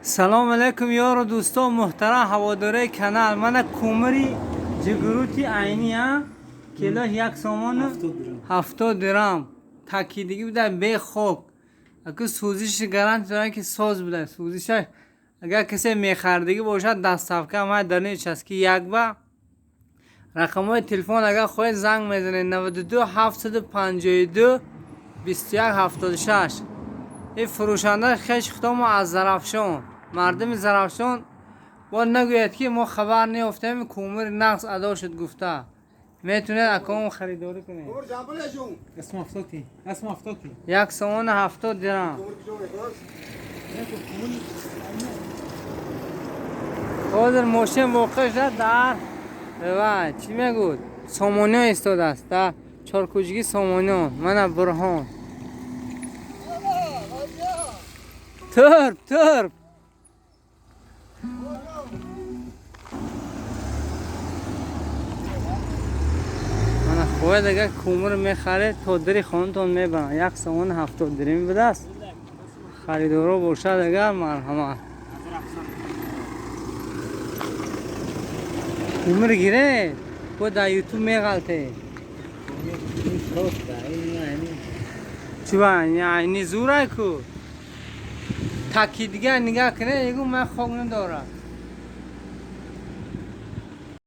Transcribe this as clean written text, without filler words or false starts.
سلام علیکم یار و دوستان محترم هواداره کانال. من کومری جگروتی عینی ها کیلو یک سامان 70 درم تاکیدگی بوده به خوک. اگه سوزش گرانت داره که ساز بوده سوزش اگر کسی میخردگی باشد دستافکه ما در نچسکی یک با رقم های تلفن اگر خواهید زنگ میزنید 92 752 21 76. این فروشنده خیش ختم از زرافشان مردم زرافشان با نگوید که ما خبر نیافتیم کومر نقص ادا شد گفته میتونید اکام خریداری کنید. اسم افتاکی یک سامان 70 درم. حاضر ماشین واقع شد در و چی میگود سامانه ایستاده است در چارکوچگی سامانه. من برهان ترپ من خواهد اگر کومر میخره تا دری خانتون میبرن. یک سامان 70 درمی بوده است. خریدارو باشد اگر مرحمت کومر گیره با در یوتیوب میغلطه چی با یعنی زوره کو تاکی دیگه نگاه کنه یکو من خواب نداره.